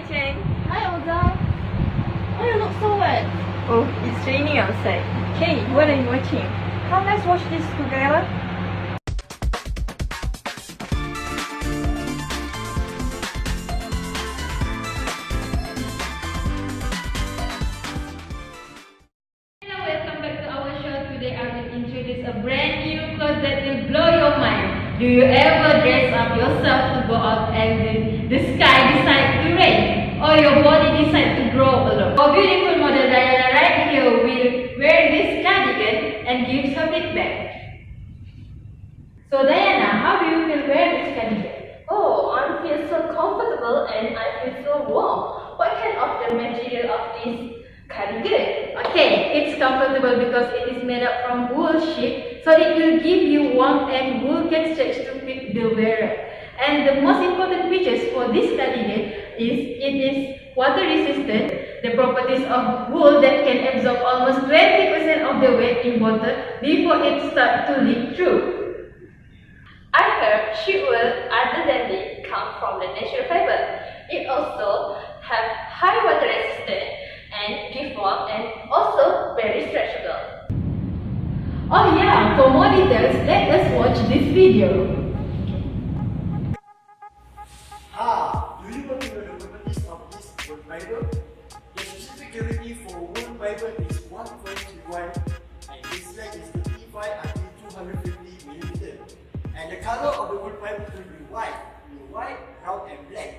Cheng. Hi, Oza. Why you look so wet? Oh, it's raining outside. Hey, what are you watching? Come, let's watch this together. Hello, welcome back to our show. Today I will introduce a brand new clothes that will blow your mind. Do you ever dress up yourself to go out and the sky decides to rain? Or your body decides to grow alone? Our beautiful model Diana right here will wear this cardigan and gives her feedback. So Diana, how do you feel wearing this cardigan? Oh, I feel so comfortable and I feel so warm. What kind of the material of this cardigan? Okay, it's comfortable because it is made up from wool sheet, so it will give you warmth and wool can stretch to fit the wearer. And the most important features for this cardigan is it is water resistant, the properties of wool that can absorb almost 20% of the weight in water before it starts to leak through. I heard sheep wool other than it come from the natural fiber. It also have high water resistance and give warmth and also very stretchable. Oh yeah, for more details, let us watch this video. Do you want to know the properties of this wool fiber? The specificity for wool fiber is 1.31 and its length is 35 until 250 mm. And the color of the wool fiber will be white, brown and black.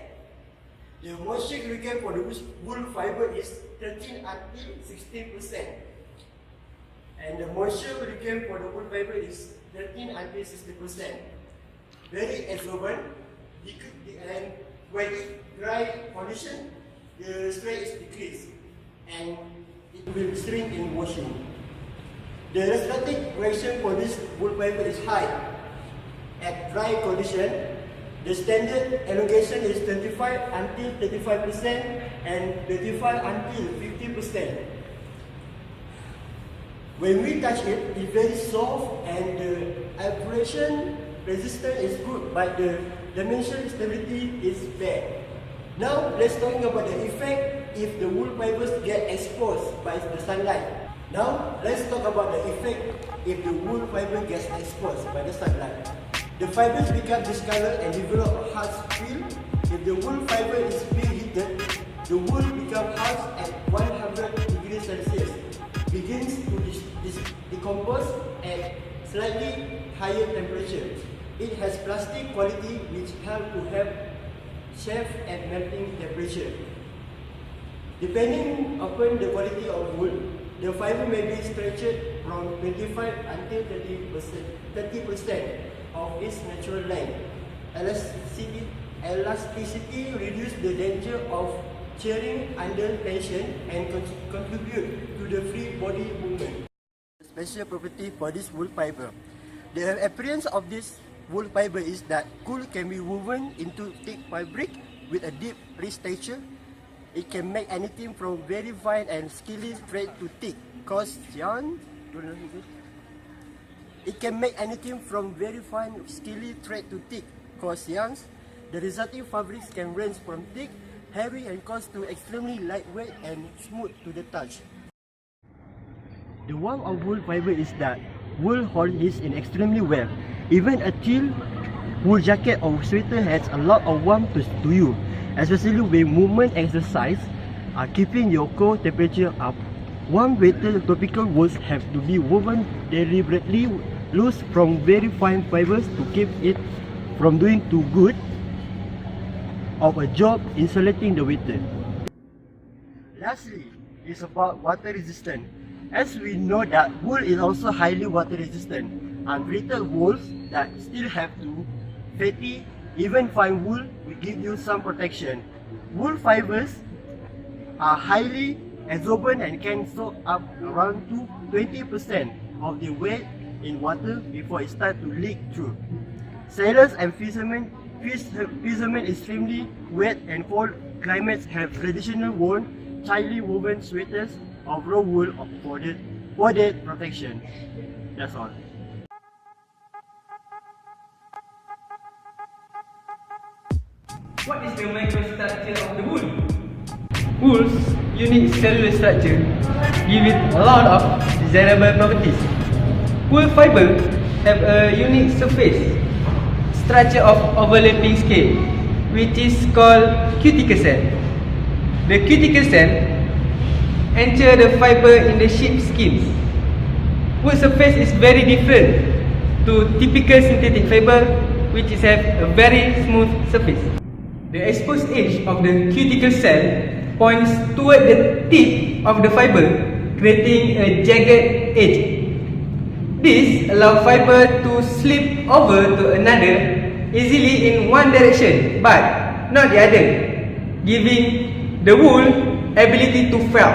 The moisture content for the wool fiber is 13 until 16%. And the moisture content for the wool fiber is 13 until 60%. Very absorbent, and when it dry condition, the strength is decreased and it will shrink in washing. The elastic reaction for this wool fiber is high. At dry condition, the standard elongation is 25 until 35% and 35 until 50%. When we touch it, it's very soft and the abrasion resistance is good, but the dimension stability is bad. Now let's talk about the effect if the wool fibers get exposed by the sunlight. Now let's talk about the effect if the wool fiber gets exposed by the sunlight. The fibers become discolored and develop a harsh feel. If the wool fiber is preheated, the wool becomes harsh at 100 degrees Celsius, begins to decompose at slightly higher temperature. It has plastic quality which help to have shape at melting temperature. Depending upon the quality of wool, the fiber may be stretched from 25 until 30% of its natural length. Elasticity reduces the danger of tearing under tension and contribute to the free body movement. Special property for this wool fiber. The appearance of this wool fiber is that wool can be woven into thick fabric with a deep rich texture. It can make anything from very fine and scaly thread to thick, coarse yarn. It can make anything from very fine scaly thread to thick, coarse yarns. The resulting fabrics can range from thick, heavy and coarse to extremely lightweight and smooth to the touch. The warmth of wool fiber is that wool holds heat in extremely well. Even a thin wool jacket or sweater has a lot of warmth to you, especially when movement exercise are keeping your core temperature up. Warm-weighted tropical wools have to be woven deliberately loose from very fine fibers to keep it from doing too good of a job insulating the winter. Lastly, it's about water resistance. As we know that wool is also highly water resistant. Unbreathed wools that still have to fatty, even fine wool will give you some protection. Wool fibers are highly absorbent and can soak up around 20% of the weight in water before it starts to leak through. Sailors and fishermen extremely wet and cold climates have traditional worn tightly woven sweaters of raw wool for their protection. That's all. What is the microstructure of the wool? Wool's unique cellular structure give it a lot of desirable properties. Wool fiber have a unique surface structure of overlapping scale, which is called cuticle cell. The cuticle cell enter the fiber in the sheep skins. Wool surface is very different to typical synthetic fiber, which is have a very smooth surface. The exposed edge of the cuticle cell points toward the tip of the fiber, creating a jagged edge. This allows fiber to slip over to another easily in one direction but not the other, giving the wool ability to felt.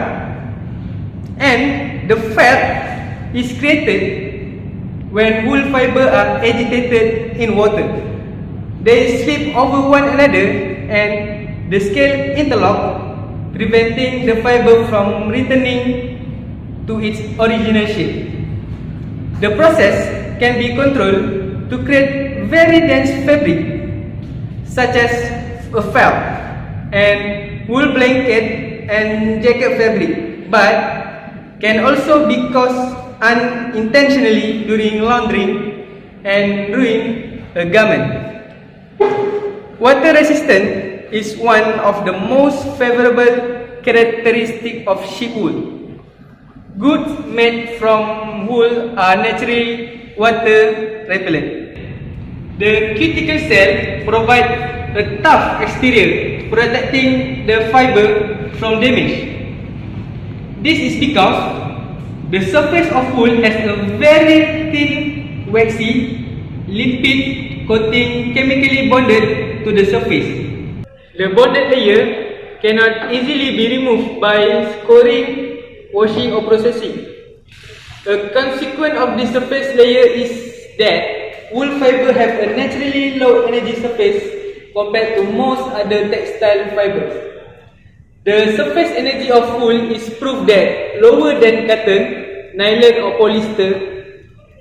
And the felt is created when wool fiber are agitated in water. They slip over one another and the scale interlock, preventing the fiber from returning to its original shape. The process can be controlled to create very dense fabric such as a felt and wool blanket and jacket fabric, but can also be caused unintentionally during laundering and ruin a garment. Water resistance is one of the most favorable characteristics of sheep wool. Goods made from wool are naturally water repellent. The cuticle cell provides a tough exterior protecting the fiber from damage. This is because the surface of wool has a very thin, waxy, lipid coating chemically bonded to the surface. The bonded layer cannot easily be removed by scoring, washing or processing. A consequence of this surface layer is that wool fiber have a naturally low energy surface compared to most other textile fibers. The surface energy of wool is proof that lower than cotton, nylon or polyester,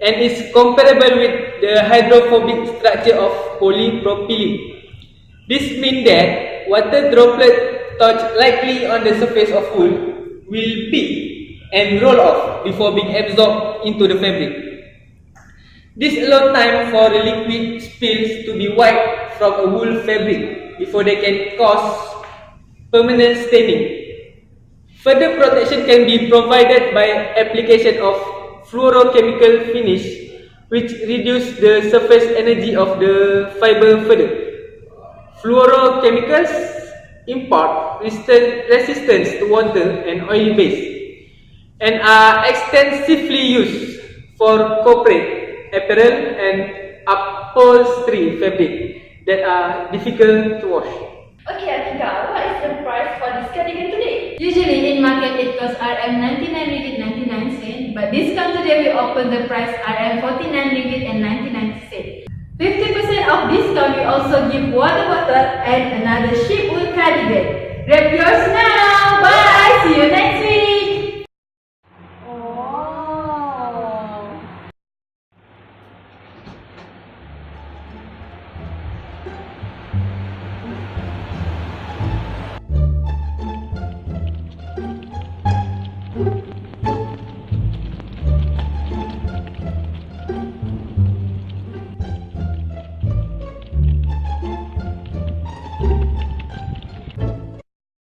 and is comparable with the hydrophobic structure of polypropylene. This means that water droplet touch lightly on the surface of wool will peak and roll off before being absorbed into the fabric. This allows time for the liquid spills to be wiped from a wool fabric before they can cause permanent staining. Further protection can be provided by application of fluorochemical finish, which reduce the surface energy of the fiber further. Fluorochemicals impart resistance to water and oily base and are extensively used for corporate, apparel and upholstery fabric that are difficult to wash. Okay, Atika, what is the price for this cardigan today? Usually in market it costs Rm 99 ringgit 99 cent, but discount today we offer the price Rm 49 ringgit and 99 cent. 50% of discount we also give water bottle and another sheep wool cardigan. Grab yours now! Bye! See you next